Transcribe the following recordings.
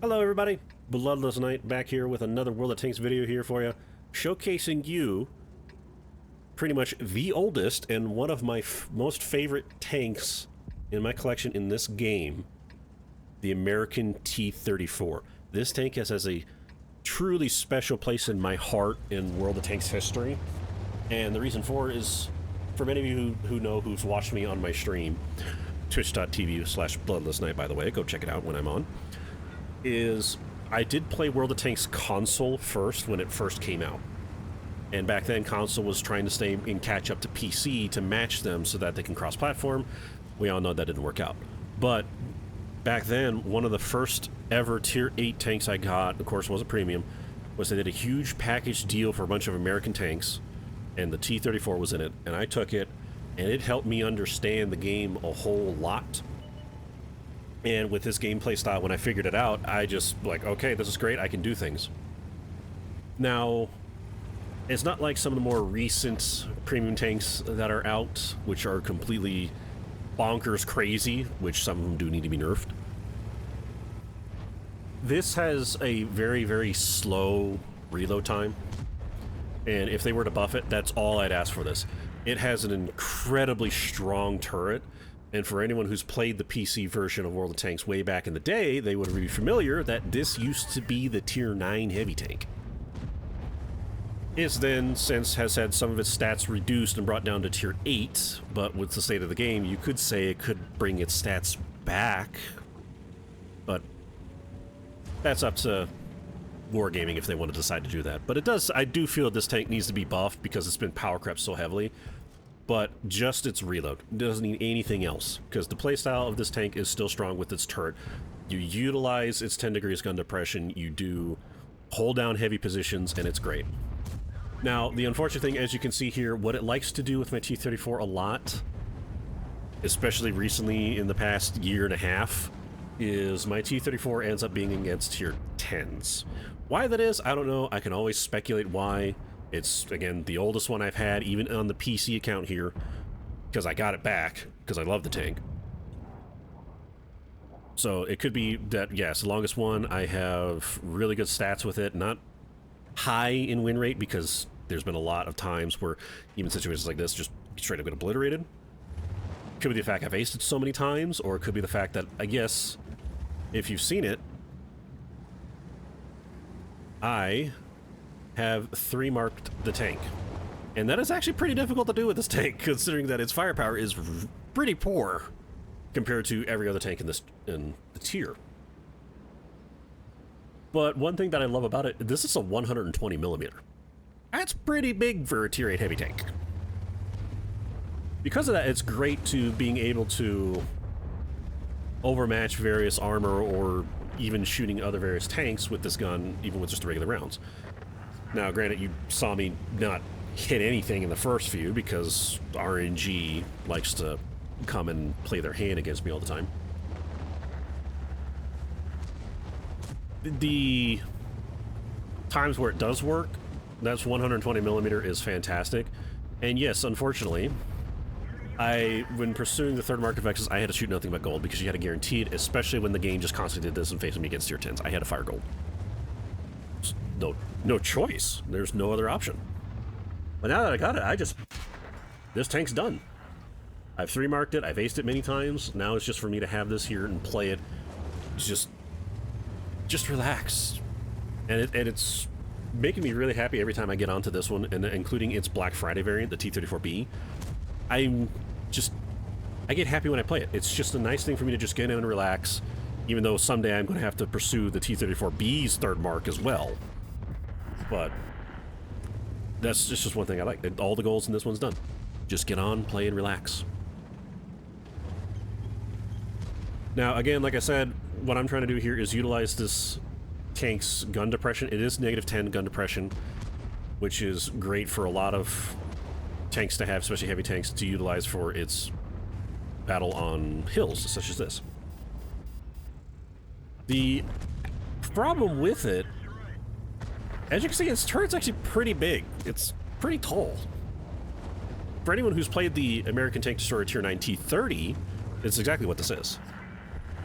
Hello everybody, Bloodless Knight back here with another World of Tanks video here for you, showcasing you pretty much the oldest and one of my most favorite tanks in my collection in this game, the American T-34. This tank has a truly special place in my heart in World of Tanks history, and the reason for it is, for many of you who know, who's watched me on my stream, twitch.tv/bloodlessknight, by the way, go check it out when I'm on, is I did play World of Tanks console first when it first came out. And back then, console was trying to stay and catch up to PC to match them so that they can cross-platform. We all know that didn't work out. But back then, one of the first ever Tier 8 tanks I got, of course, was a premium, was they did a huge package deal for a bunch of American tanks, and the T-34 was in it, and I took it, and it helped me understand the game a whole lot. And with this gameplay style, when I figured it out, I just, like, okay, this is great, I can do things. Now, it's not like some of the more recent premium tanks that are out, which are completely bonkers crazy, which some of them do need to be nerfed. This has a very, very slow reload time. And if they were to buff it, that's all I'd ask for this. It has an incredibly strong turret. And for anyone who's played the PC version of World of Tanks way back in the day, they would be familiar that this used to be the Tier 9 heavy tank. It's then since has had some of its stats reduced and brought down to Tier 8, but with the state of the game, you could say it could bring its stats back. But that's up to Wargaming if they want to decide to do that. But it does, I do feel this tank needs to be buffed because it's been power crept so heavily. But just its reload. It doesn't need anything else, because the playstyle of this tank is still strong with its turret. You utilize its 10 degrees gun depression, you do hold down heavy positions, and it's great. Now, the unfortunate thing, as you can see here, what it likes to do with my T-34 a lot, especially recently in the past year and a half, is my T-34 ends up being against Tier 10s. Why that is, I don't know. I can always speculate why. It's, again, the oldest one I've had, even on the PC account here, because I got it back, because I love the tank. So it could be that, yes, the longest one, I have really good stats with it, not high in win rate, because there's been a lot of times where even situations like this just straight up get obliterated. Could be the fact I've aced it so many times, or it could be the fact that, I guess, if you've seen it, I have 3 marked the tank. And that is actually pretty difficult to do with this tank, considering that its firepower is pretty poor compared to every other tank in the tier. But one thing that I love about it, this is a 120 millimeter. That's pretty big for a Tier 8 heavy tank. Because of that, it's great to being able to overmatch various armor or even shooting other various tanks with this gun, even with just the regular rounds. Now, granted, you saw me not hit anything in the first few because RNG likes to come and play their hand against me all the time. The times where it does work, that's 120 millimeter is fantastic. And yes, unfortunately, when pursuing the third mark of X's, I had to shoot nothing but gold because you had to guarantee it, especially when the game just constantly did this and facing me against Tier 10s. I had to fire gold. No choice. There's no other option. But now that I got it, this tank's done. I've 3 marked it, I've aced it many times. Now it's just for me to have this here and play it. Just relax. And it's making me really happy every time I get onto this one, and including its Black Friday variant, the T-34B. I get happy when I play it. It's just a nice thing for me to just get in and relax, even though someday I'm going to have to pursue the T-34B's third mark as well. But that's just one thing I like. All the goals in this one's done. Just get on, play, and relax. Now, again, like I said, what I'm trying to do here is utilize this tank's gun depression. It is -10 gun depression, which is great for a lot of tanks to have, especially heavy tanks, to utilize for its battle on hills, such as this. The problem with it, as you can see, its turret's actually pretty big. It's pretty tall. For anyone who's played the American Tank Destroyer Tier 9 T-30, it's exactly what this is.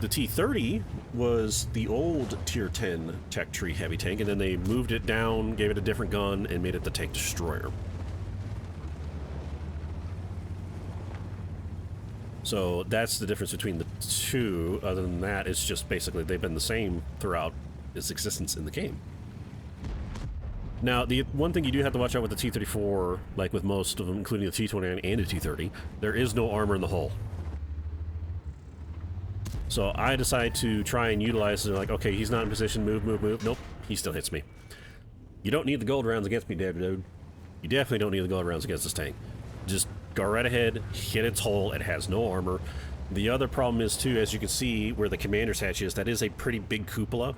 The T-30 was the old Tier 10 Tech Tree heavy tank, and then they moved it down, gave it a different gun, and made it the Tank Destroyer. So that's the difference between the two. Other than that, it's just basically they've been the same throughout its existence in the game. Now, the one thing you do have to watch out with the T-34, like with most of them, including the T-29 and the T-30, there is no armor in the hull. So I decide to try and utilize it, like, okay, he's not in position, move, move, move. Nope, he still hits me. You don't need the gold rounds against me, dude. You definitely don't need the gold rounds against this tank. Just go right ahead, hit its hull, it has no armor. The other problem is, too, as you can see where the commander's hatch is, that is a pretty big cupola.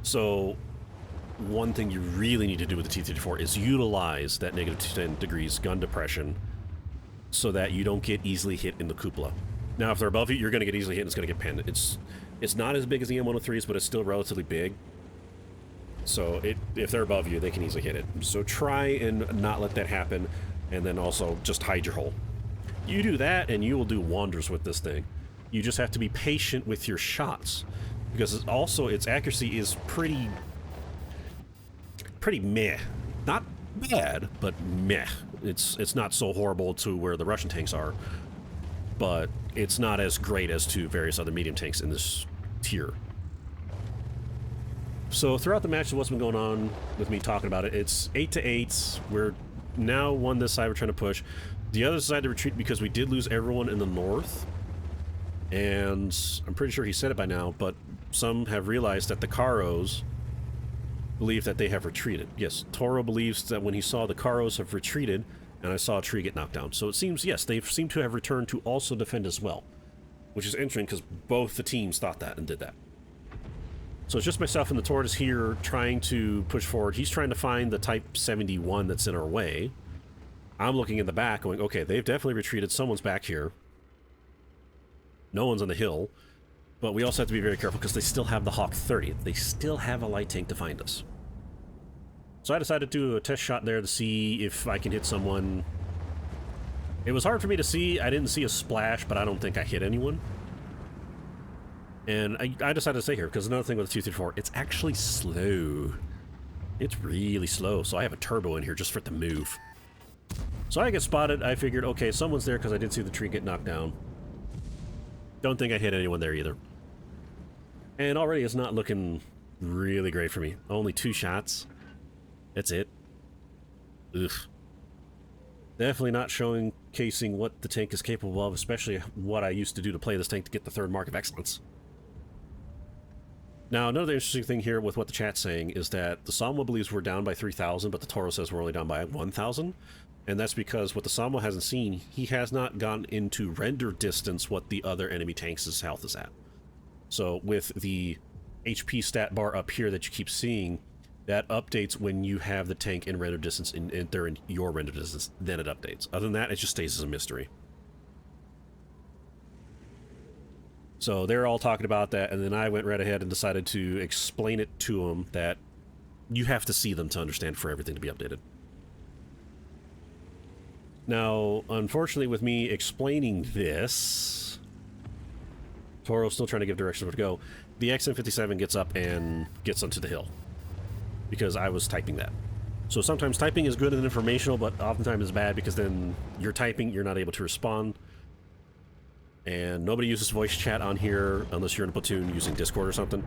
So one thing you really need to do with the T-34 is utilize that negative 10 degrees gun depression so that you don't get easily hit in the cupola. Now, if they're above you, you're going to get easily hit and it's going to get pinned. It's not as big as the M103s, but it's still relatively big. So if they're above you, they can easily hit it. So try and not let that happen, and then also just hide your hole. You do that, and you will do wonders with this thing. You just have to be patient with your shots, because also its accuracy is pretty meh. Not bad, but meh. It's not so horrible to where the Russian tanks are, but it's not as great as to various other medium tanks in this tier. So throughout the match, what's been going on with me talking about it, it's 8-8. We're now won this side, we're trying to push. The other side to retreat because we did lose everyone in the north. And I'm pretty sure he said it by now, but some have realized that the Karos believe that they have retreated. Yes, Toro believes that when he saw the Karos have retreated, and I saw a tree get knocked down. So it seems, yes, they seem to have returned to also defend as well. Which is interesting because both the teams thought that and did that. So it's just myself and the Tortoise here trying to push forward. He's trying to find the Type 71 that's in our way. I'm looking in the back going, okay, they've definitely retreated. Someone's back here. No one's on the hill. But we also have to be very careful because they still have the Hawk 30. They still have a light tank to find us. So I decided to do a test shot there to see if I can hit someone. It was hard for me to see. I didn't see a splash, but I don't think I hit anyone. And I decided to stay here because another thing with the T-34, it's actually slow. It's really slow, so I have a turbo in here just for it to move. So I get spotted. I figured, okay, someone's there because I did see the tree get knocked down. Don't think I hit anyone there either. And already it's not looking really great for me. Only 2 shots. That's it. Ugh. Definitely not showcasing what the tank is capable of, especially what I used to do to play this tank to get the 3rd Mark of Excellence. Now, another interesting thing here with what the chat's saying is that the Samo believes we're down by 3,000, but the Toro says we're only down by 1,000. And that's because what the Samo hasn't seen, he has not gotten into render distance what the other enemy tanks' health is at. So with the HP stat bar up here that you keep seeing, that updates when you have the tank in render distance, and they're in your render distance, then it updates. Other than that, it just stays as a mystery. So they're all talking about that, and then I went right ahead and decided to explain it to them that you have to see them to understand for everything to be updated. Now, unfortunately, with me explaining this, Toro's still trying to give directions where to go. The XM57 gets up and gets onto the hill because I was typing that. So sometimes typing is good and informational, but oftentimes it's bad because then you're typing, you're not able to respond. And nobody uses voice chat on here unless you're in a platoon using Discord or something.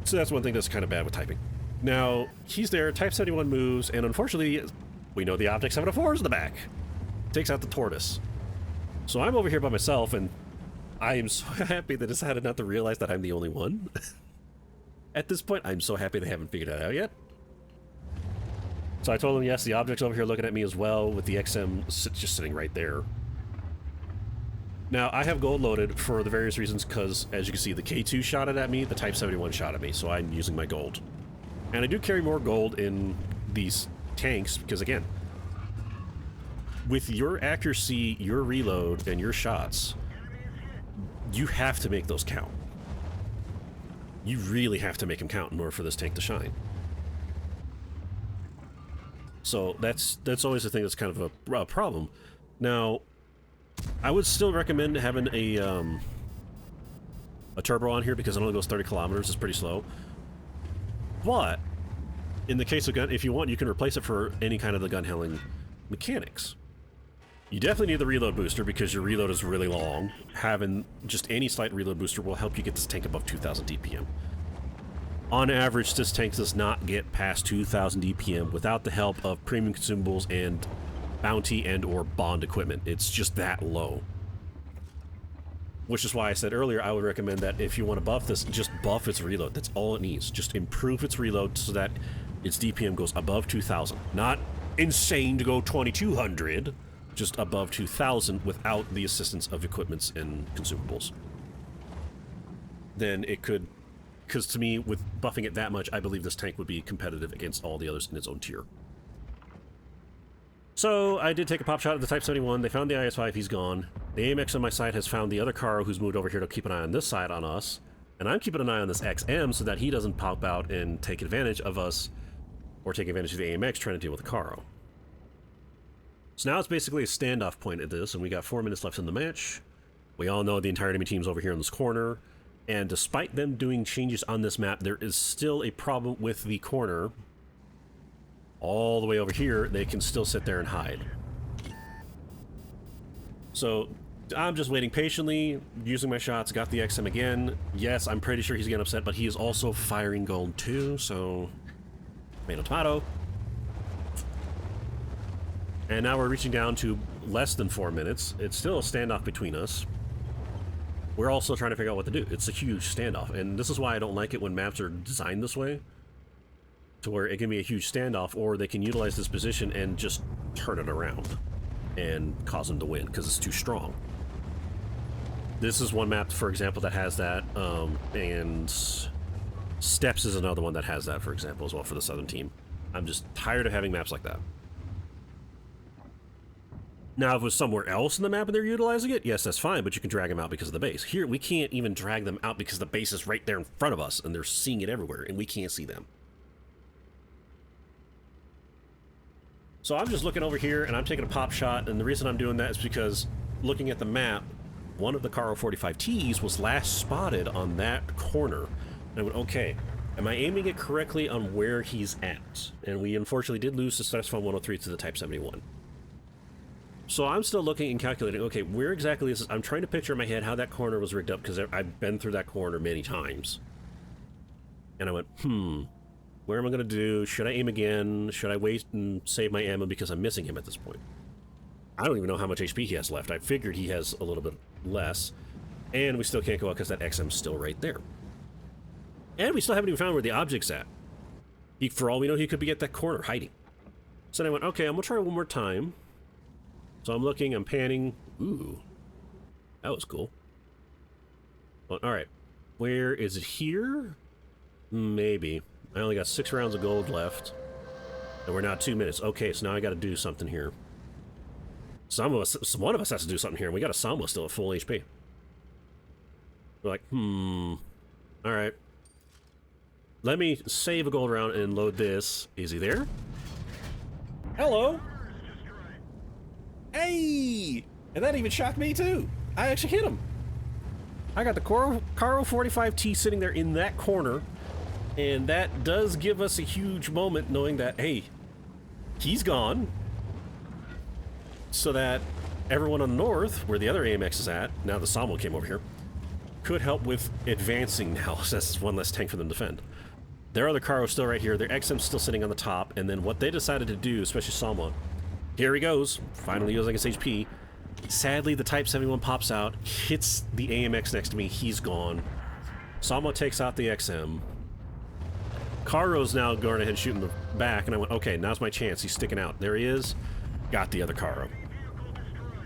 So that's one thing that's kind of bad with typing. Now, he's there, Type 71 moves, and unfortunately, we know the Optic 704 is in the back. Takes out the Tortoise. So I'm over here by myself, and I am so happy they decided not to realize that I'm the only one. At this point, I'm so happy they haven't figured that out yet. So I told them, yes, the Object's over here looking at me as well, with the XM just sitting right there. Now, I have gold loaded for the various reasons, because, as you can see, the K2 shot it at me, the Type 71 shot at me, so I'm using my gold. And I do carry more gold in these tanks, because, again, with your accuracy, your reload, and your shots, you have to make those count. You really have to make them count in order for this tank to shine. So that's always the thing that's kind of a problem. Now, I would still recommend having a a turbo on here because it only goes 30 kilometers. It's pretty slow. But in the case of gun, if you want, you can replace it for any kind of the gun handling mechanics. You definitely need the reload booster because your reload is really long. Having just any slight reload booster will help you get this tank above 2,000 DPM. On average, this tank does not get past 2,000 DPM without the help of premium consumables and bounty and or bond equipment. It's just that low. Which is why I said earlier I would recommend that if you want to buff this, just buff its reload. That's all it needs. Just improve its reload so that its DPM goes above 2,000. Not insane to go 2,200, just above 2,000 without the assistance of equipments and consumables. Then it could, because to me, with buffing it that much, I believe this tank would be competitive against all the others in its own tier. So I did take a pop shot at the Type 71. They found the IS-5, he's gone. The AMX on my side has found the other Caro who's moved over here to keep an eye on this side on us. And I'm keeping an eye on this XM so that he doesn't pop out and take advantage of us or take advantage of the AMX trying to deal with the Caro. So now it's basically a standoff point at this, and we got 4 minutes left in the match. We all know the entire enemy team's over here in this corner, and despite them doing changes on this map, there is still a problem with the corner. All the way over here, they can still sit there and hide. So I'm just waiting patiently, using my shots, got the XM again. Yes, I'm pretty sure he's getting upset, but he is also firing gold too, so tomato tomato. And now we're reaching down to less than 4 minutes. It's still a standoff between us. We're also trying to figure out what to do. It's a huge standoff, and this is why I don't like it when maps are designed this way, to where it can be a huge standoff, or they can utilize this position and just turn it around and cause them to win because it's too strong. This is one map, for example, that has that, and Steps is another one that has that, for example, as well for the Southern team. I'm just tired of having maps like that. Now, if it was somewhere else in the map and they're utilizing it, yes, that's fine, but you can drag them out because of the base. Here, we can't even drag them out because the base is right there in front of us, and they're seeing it everywhere, and we can't see them. So I'm just looking over here, and I'm taking a pop shot, and the reason I'm doing that is because, looking at the map, one of the Caro 45Ts was last spotted on that corner. And I went, okay, am I aiming it correctly on where he's at? And we unfortunately did lose the Status Fund 103 to the Type 71. So I'm still looking and calculating, okay, where exactly is this? I'm trying to picture in my head how that corner was rigged up, because I've been through that corner many times. And I went, where am I going to do? Should I aim again? Should I wait and save my ammo because I'm missing him at this point? I don't even know how much HP he has left. I figured he has a little bit less. And we still can't go out because that XM's still right there. And we still haven't even found where the object's at. For all we know, he could be at that corner hiding. So then I went, okay, I'm going to try one more time. So I'm looking, I'm panning. Ooh, that was cool. Well, all right, where is it here? Maybe. I only got 6 rounds of gold left, and we're now 2 minutes. Okay, so now I got to do something here. One of us has to do something here, and we got a Samwa still at full HP. We're like, all right. Let me save a gold round and load this. Is he there? Hello. Hey! And that even shocked me too. I actually hit him. I got the Caro 45T sitting there in that corner, and that does give us a huge moment knowing that, hey, he's gone. So that everyone on the north, where the other AMX is at, now the Samwa came over here, could help with advancing now, so that's one less tank for them to defend. Their other Caro still right here, their XM's still sitting on the top, and then what they decided to do, especially Samwa, here he goes, finally using his HP. Sadly, the Type 71 pops out, hits the AMX next to me, he's gone. Samwa takes out the XM. Caro's now going ahead and shooting the back, and I went, okay, now's my chance. He's sticking out. There he is. Got the other Caro.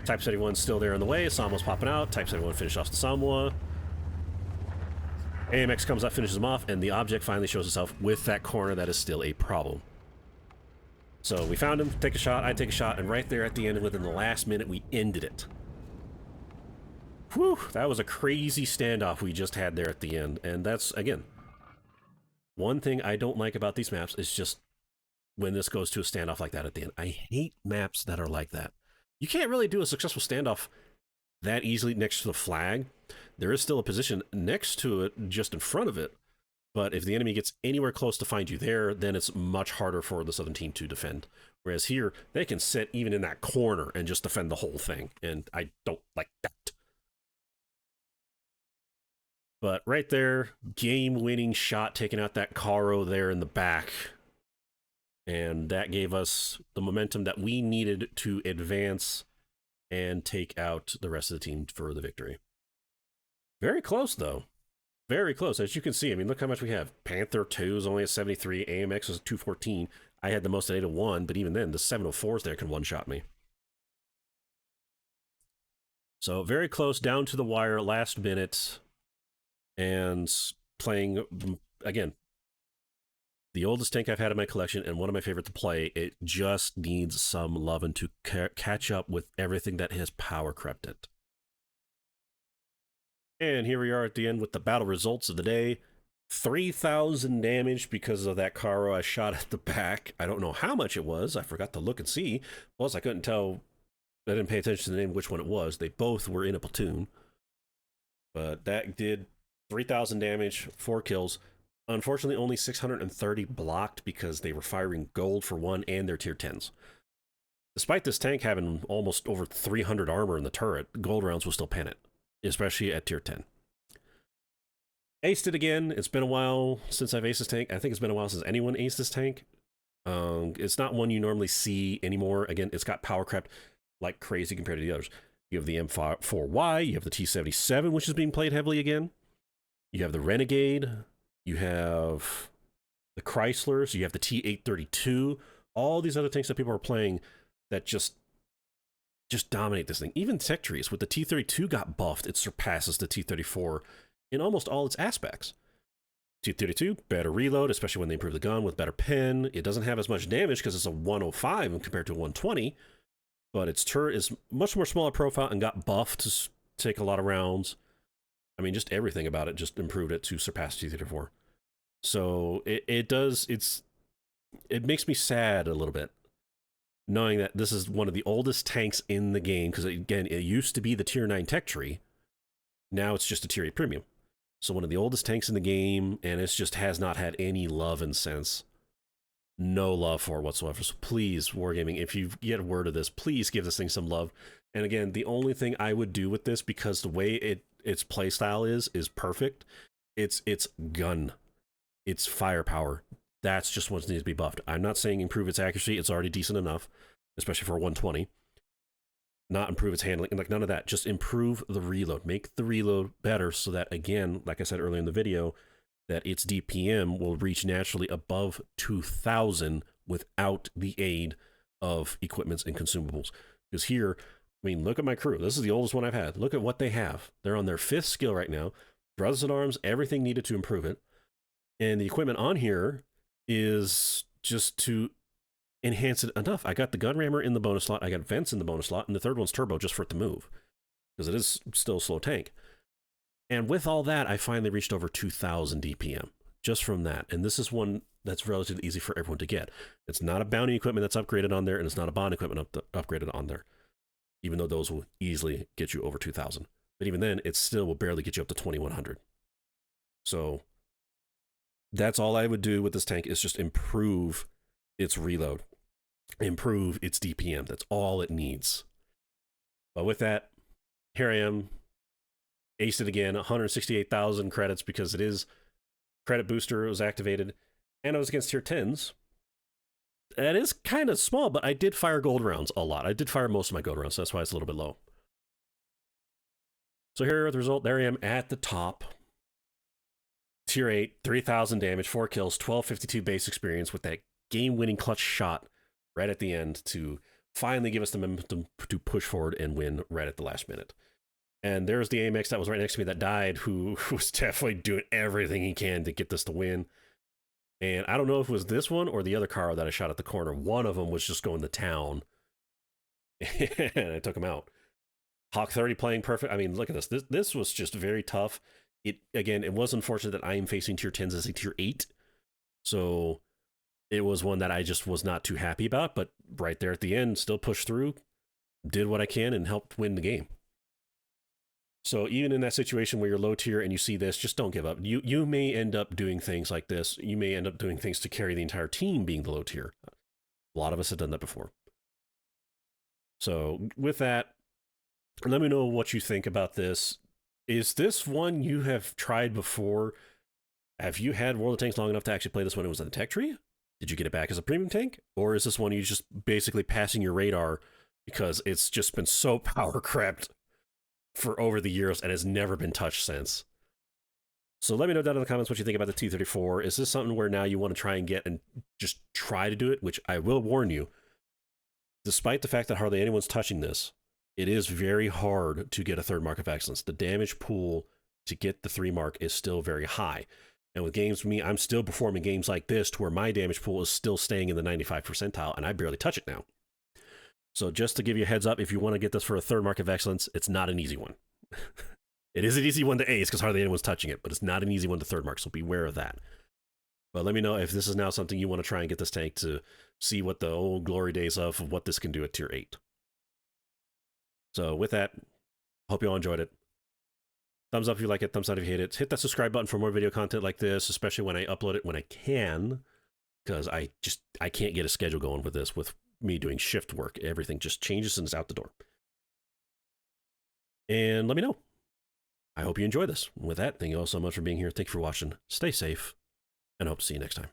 Type 71's still there in the way. Samwa's popping out. Type 71 finished off the Samwa. AMX comes up, finishes him off, and the object finally shows itself with that corner that is still a problem. So we found him, take a shot, I take a shot, and right there at the end, within the last minute, we ended it. Whew, that was a crazy standoff we just had there at the end, and that's, again, one thing I don't like about these maps is just when this goes to a standoff like that at the end. I hate maps that are like that. You can't really do a successful standoff that easily next to the flag. there is still a position next to it, just in front of it. But if the enemy gets anywhere close to find you there, then it's much harder for the Southern team to defend. Whereas here, they can sit even in that corner and just defend the whole thing. And I don't like that. But right there, game-winning shot taking out that Caro there in the back. And that gave us the momentum that we needed to advance and take out the rest of the team for the victory. Very close, though. Very close. As you can see, I mean, look how much we have. Panther 2 is only at 73. AMX is 214. I had the most at 801, but even then, the 704s there can one-shot me. So very close, down to the wire, last minute. And playing, again, the oldest tank I've had in my collection and one of my favorite to play. It just needs some loving to catch up with everything that has power crept it. And here we are at the end with the battle results of the day. 3,000 damage because of that Caro I shot at the back. I don't know how much it was. I forgot to look and see. Plus, I couldn't tell. I didn't pay attention to the name of which one it was. They both were in a platoon. But that did 3,000 damage, 4 kills. Unfortunately, only 630 blocked because they were firing gold for one and their tier 10s. Despite this tank having almost over 300 armor in the turret, gold rounds will still pen it, especially at tier 10. Aced it again. It's been a while since I've aced this tank. I think it's been a while since anyone aced this tank. It's not one you normally see anymore. Again, it's got power crept like crazy compared to the others. You have the M4Y, you have the T-77, which is being played heavily again. You have the Renegade, you have the Chryslers, you have the T-832, all these other tanks that people are playing that just dominate this thing. Even Tech Trees, with the T-32 got buffed, it surpasses the T-34 in almost all its aspects. T-32, better reload, especially when they improve the gun with better pen. It doesn't have as much damage because it's a 105 compared to a 120, but its turret is much more smaller profile and got buffed to take a lot of rounds. I mean, just everything about it just improved it to surpass T-34. So it makes me sad a little bit, knowing that this is one of the oldest tanks in the game, because again, it used to be the tier 9 tech tree. Now it's just a tier 8 premium. So one of the oldest tanks in the game, and it just has not had any love and sense. No love for it whatsoever. So please, Wargaming, if you get word of this, please give this thing some love. And again, the only thing I would do with this, because the way its playstyle is perfect, it's gun. It's firepower. That's just what needs to be buffed. I'm not saying improve its accuracy. It's already decent enough, especially for 120. Not improve its handling, like none of that. Just improve the reload. Make the reload better so that, again, like I said earlier in the video, that its DPM will reach naturally above 2,000 without the aid of equipments and consumables. Because here, I mean, look at my crew. This is the oldest one I've had. Look at what they have. They're on their 5th skill right now. Brothers in Arms, everything needed to improve it. And the equipment on here is just to enhance it enough. I got the gun rammer in the bonus slot. I got vents in the bonus slot. And the third one's turbo just for it to move, because it is still a slow tank. And with all that, I finally reached over 2,000 DPM just from that. And this is one that's relatively easy for everyone to get. It's not a bounty equipment that's upgraded on there, and it's not a bond equipment upgraded on there, even though those will easily get you over 2,000. But even then, it still will barely get you up to 2,100. So that's all I would do with this tank, is just improve its reload, improve its DPM. That's all it needs. But with that, here I am. Aced it again, 168,000 credits, because it is credit booster. It was activated, and I was against tier 10s. That is kind of small, but I did fire gold rounds a lot. I did fire most of my gold rounds, so that's why it's a little bit low. So here are the result. There I am at the top. Tier 8, 3,000 damage, 4 kills, 1252 base experience with that game-winning clutch shot right at the end to finally give us the momentum to push forward and win right at the last minute. And there's the AMX that was right next to me that died, who was definitely doing everything he can to get this to win. And I don't know if it was this one or the other car that I shot at the corner. One of them was just going to town, and I took him out. Hawk 30 playing perfect. I mean, look at this. This was just very tough. Again, it was unfortunate that I am facing tier 10s as a tier 8. So it was one that I just was not too happy about. But right there at the end, still pushed through, did what I can, and helped win the game. So even in that situation where you're low tier and you see this, just don't give up. You may end up doing things like this. You may end up doing things to carry the entire team being the low tier. A lot of us have done that before. So with that, let me know what you think about this. Is this one you have tried before? Have you had World of Tanks long enough to actually play this when it was in the tech tree? Did you get it back as a premium tank? Or is this one you just basically passing your radar because it's just been so power crept for over the years and has never been touched since? So let me know down in the comments what you think about the T-34. Is this something where now you want to try and get and just try to do it? Which I will warn you, despite the fact that hardly anyone's touching this, it is very hard to get a third mark of excellence. The damage pool to get the 3 mark is still very high. And with games for me, I'm still performing games like this to where my damage pool is still staying in the 95 percentile, and I barely touch it now. So just to give you a heads up, if you want to get this for a third mark of excellence, it's not an easy one. It is an easy one to ace because hardly anyone's touching it, but it's not an easy one to third mark, so beware of that. But let me know if this is now something you want to try and get this tank to see what the old glory days of what this can do at tier 8. So with that, hope you all enjoyed it. Thumbs up if you like it, thumbs down if you hate it. Hit that subscribe button for more video content like this, especially when I upload it when I can, because I can't get a schedule going with this, with me doing shift work. Everything just changes and is out the door. And let me know. I hope you enjoy this. With that, thank you all so much for being here. Thank you for watching. Stay safe, and I hope to see you next time.